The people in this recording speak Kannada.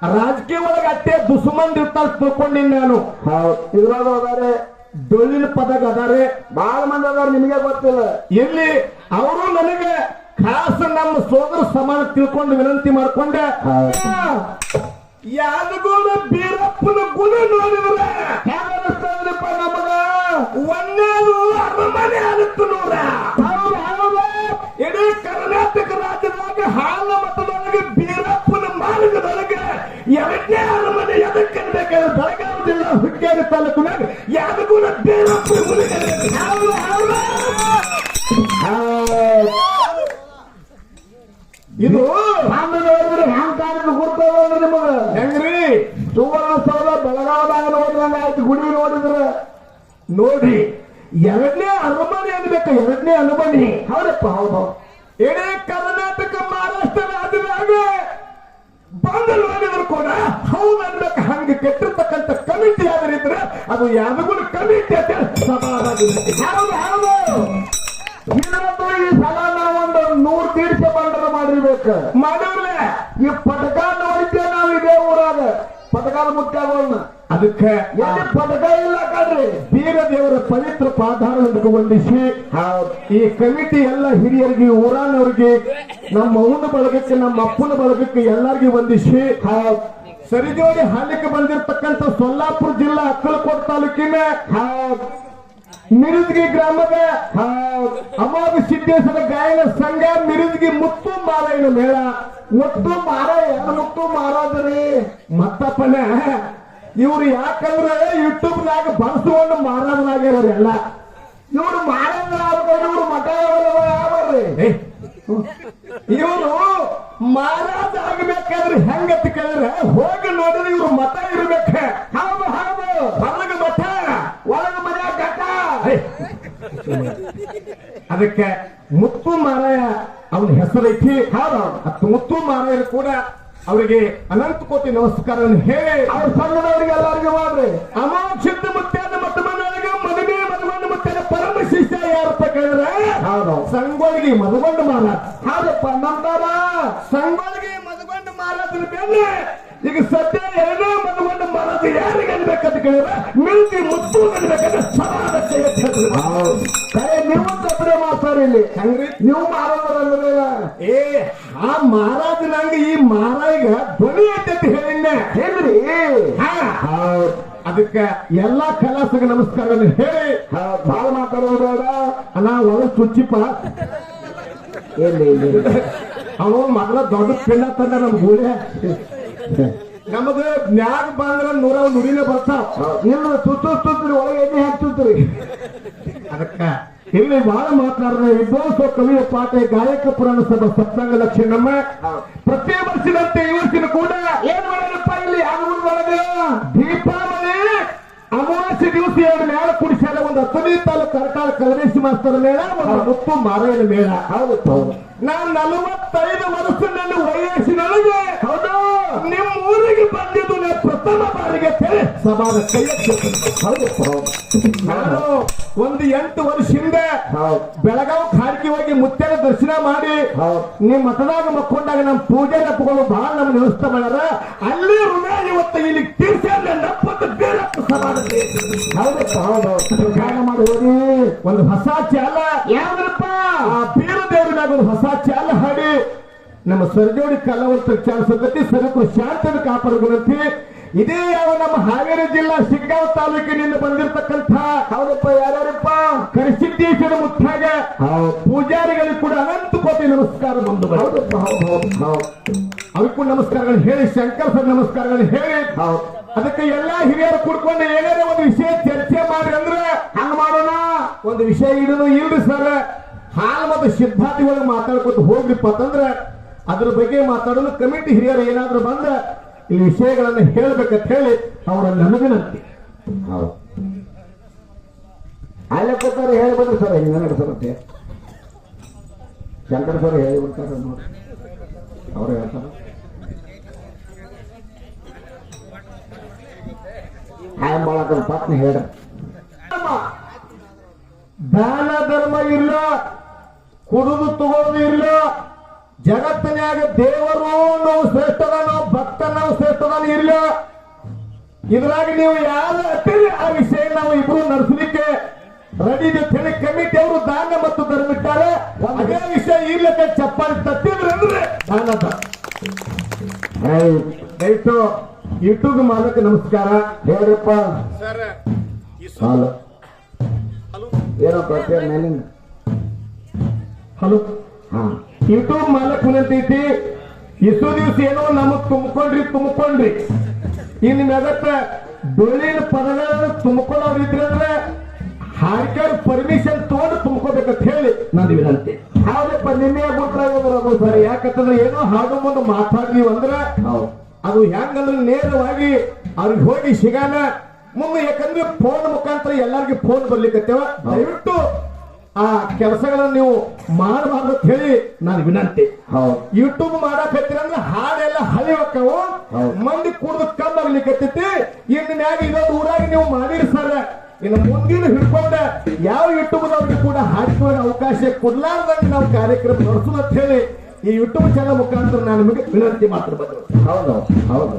ರಾಜಕೀಯ ಒಳಗೆ ಅಟ್ಟೆ ದುಸ್ಮಂದ್ ಇರ್ತಾರ ತಿಳ್ಕೊಂಡಿನಿ ನಾನು. ಇದ್ರಾಗ ಅದಾರೆ ಡೊಳ್ಳಿನ ಪದಕ ಅದಾರೆ, ಬಹಳ ಮಂದಿ ಅದಾರ, ನಿಮಗೆ ಗೊತ್ತಿಲ್ಲ. ಎಲ್ಲಿ ಅವರು ನನಗೆ ಖಾಸ ನಮ್ಮ ಸೋದರ ಸಮಾನ ತಿಳ್ಕೊಂಡು ವಿನಂತಿ ಮಾಡ್ಕೊಂಡೆ. ಯಾದಗೂಡ ಬೀರಪ್ಪನ ಗುಣ ನೋಡಿದ್ರೆ ಹೆಂಗ ಅನಿಸ್ತದ್ರಪ್ಪ ನಮಗ? ಒಂದೇದು ಅರಮನೆ ಆಗುತ್ತೆ ನೋಡ. ಇಡೀ ಕರ್ನಾಟಕ ರಾಜ್ಯದೊಳಗೆ ಹಾಲ ಮತದೊಳಗೆ ಬೀರಪ್ಪನ ಮಾರ್ಗದೊಳಗೆ ಎರಡನೇ ಅರಮನೆ ಎದಕ್ಕನ್ಬೇಕಾದ್ರೆ ಬೆಳಗಾವಿ ಜಿಲ್ಲಾ ಹುಕ್ಕೇರಿ ತಾಲೂಕಿನಾಗ ಯಾದಗೂಡ ಬೀರಪ್ಪನ ಗುಣ. ಇದು ಹ್ಯಾಂಗ್ ಕಾಲಕ್ಕೆ ಗೊತ್ತದ ನಿಮಗ? ಹೆಂಗ್ರಿ ಸುವರ್ಣಸೌಧ ಬೆಳಗಾವದಾಗ ನೋಡಿದಂಗ ಆಯ್ತು. ಗುಡಿ ನೋಡಿದ್ರ ನೋಡಿ, ಎರಡನೇ ಅರಮನೆ ಅನ್ಬೇಕ, ಎರಡನೇ ಅರಮನೆ. ಹೌದಪ್ಪ, ಹೌದು. ಇಡೀ ಕರ್ನಾಟಕ ಮಹಾರಾಷ್ಟ್ರ ರಾಜ್ಯದಾಗ ಬಂದು ನೋಡಿದ್ರು ಕೂಡ ಹೌದು ಅನ್ಬೇಕ. ಹಂಗೆ ಕೆಟ್ಟಿರ್ತಕ್ಕಂಥ ಕಮಿಟಿ ಆದ್ರಿದ್ರೆ ಅದು ಯಾದಗೂಡ ಕಮಿಟಿ ಅಂತ ಸಮಾಧಾನ. ಹೌದು ಹೌದು. ಇವತ್ತು ಈ ಸಲ ನಾವೊಂದು 100 ತೀರ್ಥ ಬಂಡರ ಮಾಡಿರ್ಬೇಕು. ಮಾಡೋರ್ಲೆ ಈ ಪಟಕ ನೋಡಿದ್ದೆ ನಾವು ಇದೇ ಊರಾಗ ಪಟಕಾಲ ಮುತ್ಯಾಗೋಳ್ನ. ಅದಕ್ಕೆ ಎಲ್ಲಿ ಪಟಕ ಇಲ್ಲ ಕಣ್ರಿ. ಬೀರ ದೇವರ ಪವಿತ್ರ ಪಾದಾರವನ್ನು ವಂದಿಸಿ ಈ ಕಮಿಟಿ ಎಲ್ಲ ಹಿರಿಯರಿಗೆ, ಊರಾನವ್ರಿಗೆ, ನಮ್ಮ ಅವನ ಬಳಗಕ್ಕೆ, ನಮ್ಮ ಅಪ್ಪನ ಬಳಗಕ್ಕೆ ಎಲ್ಲರಿಗೂ ವಂದಿಸಿ ಸರಿಜೋಡಿ ಹಾಲಿಗೆ ಬಂದಿರತಕ್ಕಂಥ ಸೊಲ್ಲಾಪುರ ಜಿಲ್ಲಾ ಅಕ್ಕಲಕೋಟ ತಾಲೂಕಿನ ಮಿರುದ್ಗಿ ಗ್ರಾಮದ ಅಮೋಘ ಸಿದ್ದೇಶ್ವರ ಗಾಯನ ಸಂಘ ಮಿರುದ್ಗಿ ಮುತ್ತು ಮಾರಾಯಣ ಮೇಳ. ಮುತ್ತು ಮಾರಾಯ ಮುತ್ತು ಮಾರಾದ್ರಿ ಮತ್ತಪ್ಪನ ಇವ್ರು ಯಾಕಂದ್ರೆ ಯೂಟ್ಯೂಬ್ ನಾಗ ಬಳಸ್ಕೊಂಡು ಮಾರಾದನಾಗ್ಯಾರ ಎಲ್ಲ. ಇವ್ರು ಮಾರಾದ್ರೆ ಇವ್ರು ಮಠ ಯಾವ್ರಿ? ಇವರು ಮಾರಾಜ ಆಗ್ಬೇಕಾದ್ರೆ ಹೆಂಗತ್ತ ಕೇಳಿದ್ರೆ ಹೋಗಿ ನೋಡಿದ್ರೆ ಇವ್ರು ಮಠ ಇರ್ಬೇಕ. ಹೌದು ಹೌದು. ಹೊರಗ ಮಠ, ಒಳಗ ಮನೆ ಘಟ. ಅದಕ್ಕೆ ಮುತ್ತು ಮಾರಾಯ ಅವನ ಹೆಸರೈತಿ. ಹೌದು, ಮುತ್ತು ಮಾರಾಯರು ಕೂಡ ಅವರಿಗೆ ಅನಂತ ಕೋಟಿ ನಮಸ್ಕಾರವನ್ನು ಹೇಳಿ ಅವ್ರ ಸಂಘದವರಿಗೆ ಎಲ್ಲರಿಗೂ ಮಾಡ್ರಿ. ಅಮೋಕ್ಷಿತ ಮುತ್ಯಾದ ಮತ್ತು ಮನೆಯೊಳಗೆ ಮದುವೆ ಮದುಗೊಂಡು ಮುತ್ಯಾದ ಪರಮ ಶಿಷ್ಯ ಯಾರಪ್ಪ ಕೇಳಿದ್ರೆ ಹೌದು ಸಂಗೊಳ್ಳಿಗೆ ಮದುಗೊಂಡು ಮಾರಾಟ. ಹೌದಪ್ಪ ನಂತರ ಸಂಗೊಳ್ಳಿಗೆ ಮದುಗೊಂಡು ಮಾರಾಟದ ಮೇಲೆ ಈಗ ಸದ್ಯ ಎರಡೇ ಮದುಗೊಂಡು ಮಾರಾಟ ಯಾರಿಗೆ ಅನ್ಬೇಕಂತ ಕೇಳಿದ್ರೆ ಮಿಲ್ತಿ ಮುತ್ತು ಅನ್ಬೇಕಂದ್ರೆ ಸಮಾನ ನೀವು ತಪ್ಪರೆ ಮಾಡ್ತಾರೆ ಇಲ್ಲಿ. ಹಂಗ್ರಿ ನೀವು ಮಾರೋದ್ರಂದ್ರೆ ಏ ಆ ಮಹಾರಾಜ ನಂಗೆ ಈ ಮಹಾರಾಜ ಧ್ವನಿ ಐತೆ ಹೇಳಿದ್ದೆ ಹೇಳ್ರಿ. ಅದಕ್ಕೆ ಎಲ್ಲಾ ಕಲಾಸಗ ನಮಸ್ಕಾರವನ್ನು ಹೇಳಿ ಭಾಳ ಮಾತಾಡೋದು ಬೇಡ. ನಾ ಒಳ ಚುಚ್ಚಿಪ್ಪ ಅವನು ಮೊದಲ ದೊಡ್ಡ ಪಿಂಡ ತಂದ ನಮ್ ಗೂಳೆ. ನಮಗ ನ್ಯಾಗ ಬಂದ್ರ ನುಡಿನೇ ಬರ್ತಾವ. ಇಲ್ಲ ಸುತ್ತುತ್ರಿ ಒಳಗೆ ಎಣ್ಣೆ ಹಾಕ್ತಿರ್ತೀರಿ. ಅದಕ್ಕ ಇಲ್ಲಿ ಬಹಳ ಮಾತನಾಡಿದ ವಿದ್ವಾಂಸ ಕವಿಯ ಪಾಠ ಗಾಯಕ ಪುರಾಣ ಸಭಾ ಸಪ್ತಾಂಗ ಲಕ್ಷಣಮ್ಮ ಪ್ರತಿ ವರ್ಷದಂತೆ ಈ ವರ್ಷದ ಕೂಡ ಏನ್ ಮಾಡ್ಯಾರಪ್ಪ ಇಲ್ಲಿ ಒಳಗೆ ದೀಪಾವಳಿ ಅಮಾವಾಸ್ಯೆ ದಿವಸ ಎರಡು ಮೇಳ ಕುಡಿಸ್ಯಾರ. ಒಂದು 15 ತಾಲೂಕು ಕರ್ಕಾಳ ಕಲರೇಶಿ ಮಾಸ್ತರ ಮೇಳ, ಒಂದು ಮುತ್ತು ಮಾರಾಯಣ ಮೇಳ. ಹೌದು. ನಾನು 45 ವರ್ಷದಲ್ಲಿ ವಯಸ್ಸಿನೊಳಗೆ ಹೌದು ನಿಮ್ಮ ಊರಿಗೆ ಬಂದಿದ್ದು ನಾನು ಪ್ರಥಮ ಬಾರಿಗೆ ಸಭಾದ ಕೈ ನಾನು ಒಂದು 8 ವರ್ಷ ಹಿಂದೆ ಬೆಳಗಾವಿ ಖಾರ್ಗಿ ಹೋಗಿ ಮುತ್ಯಾನ ದರ್ಶನ ಮಾಡಿ ನಿಮ್ ಮತದಾಗ ಮಕ್ಕೊಂಡಾಗ ನಮ್ಮ ಪೂಜೆ ನಪ್ಪಗಳು ಬಹಳ ನಮ್ಗೆ ವ್ಯವಸ್ಥೆ ಮಾಡ್ಯಾರ. ಅಲ್ಲಿ ಋಣ ಇವತ್ತು ಇಲ್ಲಿ ತೀರ್ಸ್ಯಾರ. ಸಭಾದ ಮಾಡಿ ಹೋಗಿ ಒಂದು ಹೊಸ ಚಾಲ ಯಾವ್ದಪ್ಪ ಆ ಬೀರ ದೇವರಿನಾಗ ಒಂದು ಹೊಸ ಚಾಲ ಹಾಡಿ ನಮ್ಮ ಸರ್ಜೋಡಿ ಕಲಾವಂತರ ಚಾಲ ಸಂಗತಿ ಸರಕು ಶಾಂತನ ಕಾಪಾಡುವಂತೆ ಇದೇ ಯಾವ ನಮ್ಮ ಹಾವೇರಿ ಜಿಲ್ಲಾ ಶಿಗ್ಗಾಂವ್ ತಾಲೂಕಿನಿಂದ ಬಂದಿರತಕ್ಕಂಥ ಹೌದಪ್ಪ ಯಾರ್ಯಾರಪ್ಪ ಕರಿಸಿದ್ದೇಶ್ವರ ಮುತ್ತಾಗ ಪೂಜಾರಿಗಳಿಗೆ ಕೂಡ ಅನಂತ ಕೋಟಿ ನಮಸ್ಕಾರ ಬಂದು. ಹೌದಪ್ಪ ಅವ್ರಿಗೂ ಕೂಡ ನಮಸ್ಕಾರಗಳನ್ನು ಹೇಳಿ, ಶಂಕರ್ ಸರ್ ನಮಸ್ಕಾರಗಳನ್ನು ಹೇಳಿ ಅದಕ್ಕೆ ಎಲ್ಲಾ ಹಿರಿಯರು ಕೂಡ್ಕೊಂಡು ಏನಾರ ಒಂದು ವಿಷಯ ಚರ್ಚೆ ಮಾಡ್ರಿ ಅಂದ್ರೆ ಹಂಗ ಮಾಡೋಣ. ಒಂದು ವಿಷಯ ಇಡೋದು ಇಲ್ರಿ ಸರ್, ಹಾಲು ಮತ್ತು ಸಿದ್ಧಾರ್ಥಿಗಳಿಗೆ ಮಾತಾಡ್ಕೊತ ಹೋಗ್ರಿಪ್ಪ ಅಂತಂದ್ರೆ ಅದ್ರ ಬಗ್ಗೆ ಮಾತಾಡೋದು ಕಮಿಟಿ ಹಿರಿಯರು ಏನಾದ್ರು ಬಂದ ಈ ವಿಷಯಗಳನ್ನ ಹೇಳ್ಬೇಕಂತ ಹೇಳಿ ಅವರ ನನಗಿನಂತೆ ಅಲ್ಲೇ ಕೂತಾರೆ ಹೇಳಿ ಬಂದ್ರಿ ಸರ್. ಹಿಂಗ ನಡ್ಸರುತ್ತೆ ಶಂಕರ್ ಸರ್ ಹೇಳಿ ಬಿಡ್ತಾರೆ ನೋಡಿ, ಅವ್ರು ಹೇಳ್ತಾರ. ಆಯಂಬಾಳಕರ ಪತ್ನಿ ಹೇಳ್ರಿ. ದಾನ ಧರ್ಮ ಇಲ್ಲ, ಕುಡಿದು ತಗೋದು ಇಲ್ಲ, ಜಗತ್ತಿನಾಗ ದೇವರು ನಾವು ಶ್ರೇಷ್ಠದ ನಾವು ಭಕ್ತ ನಾವು ಶ್ರೇಷ್ಠದ ಇರ್ಲ ಇದ್ರಾಗ ನೀವು ಯಾರು ಅತ್ತಿರಿ ಆ ವಿಷಯ ನಾವು ಇಬ್ರು ನಡೆಸಲಿಕ್ಕೆ ರೆಡಿ ಹೇಳಿ ಕಮಿಟಿ ಅವರು ದಾನ ಮತ್ತು ಧರ್ಮಿಟ್ಟಾರೆ ಅದೇ ವಿಷಯ ಇರ್ಲಿಕ್ಕೆ ಚಪ್ಪಾಳಿ ತಟ್ಟಿದ್ರೆ ಅಂದ್ರೆ ದಾನದ ದಯವಿಟ್ಟು ಯೂಟ್ಯೂಬ್ ಮಾಲಕ ನಮಸ್ಕಾರ ಹೇಳ್ರಪ್ಪ ಸರ್ ಹಲೋ ಏನೋ ಪ್ರತ್ಯೇಕ ಮೇಲಿಂದ ಹಲೋ ಹಾ ಯೂಟ್ಯೂಬ್ ಮಾಲಕ್ ಏನಂತೈತಿ ಇಷ್ಟು ದಿವಸ ಏನೋ ನಮಗ್ ತುಂಬಿಕೊಂಡ್ರಿ ಇನ್ನು ಮ್ಯಾಗತ್ತ ಡೊಳ್ಳಿನ ಪದಗಳನ್ನು ತುಂಬಿಕೊಳ್ಳೋರು ಇದ್ರಂದ್ರೆ ಹಾರ್ಕರ್ ಪರ್ಮಿಷನ್ ತಗೊಂಡು ತುಂಬ್ಕೋಬೇಕಂತ ಹೇಳಿ ನಾನು ವಿನಂತಿ. ಹೌದಪ್ಪ ನಿನ್ನೆ ಬಿಟ್ರಾಗೋದು ಸರ್ ಯಾಕಂತಂದ್ರೆ ಏನೋ ಹಾಡು ಮುಂದೆ ಮಾತಾಡ್ತೀವಿ ಅಂದ್ರೆ ಹೌದು ಅದು ಹೆಂಗಂದ್ರೆ ನೇರವಾಗಿ ಅವ್ರಿಗೆ ಹೋಗಿ ಸಿಗಾನ ಮುಂದೆ ಯಾಕಂದ್ರೆ ಫೋನ್ ಮುಖಾಂತರ ಎಲ್ಲರಿಗೂ ಫೋನ್ ಬರ್ಲಿಕ್ಕತ್ತೇವ ದಯವಿಟ್ಟು ಆ ಕೆಲಸಗಳನ್ನು ನೀವು ಮಾಡಬಾರ್ದು ಅಂತ ಹೇಳಿ ನಾನು ವಿನಂತಿ. ಹೌದು ಯೂಟ್ಯೂಬ್ ಮಾಡಕತ್ತೀರಂದ್ರೆ ಹಾಡೆಲ್ಲ ಹಳಿ ಹೋಕ್ಕವು ಮಂದಿ ಕುಡ್ದು ಕಮ್ಮಾಗ್ಲಿಕ್ಕತ್ತೈತಿ ಇನ್ನು ಮ್ಯಾಗ ಇದೊಂದು ಊರಾಗ ನೀವು ಮಾಡಿರಿ ಸರ್ ಇನ್ನು ಮುಂದಿನ ಹಿಡ್ಕೊಂಡ ಯಾವ ಯೂಟ್ಯೂಬ್ದವ್ರಿಗೆ ಕೂಡ ಹಾಕಿಕೊಳ್ಳೋ ಅವಕಾಶ ಕೊಡ್ಲಾರ್ದಂಗೆ ನಾವು ಕಾರ್ಯಕ್ರಮ ನಡೆಸೋಣ ಅಂತ ಹೇಳಿ ಈ ಯೂಟ್ಯೂಬ್ ಚಾನಲ್ ಮುಖಾಂತರ ನಾನು ನಿಮಗೆ ವಿನಂತಿ ಮಾಡ್ತಿರ್ಬೋದು. ಹೌದು ಹೌದು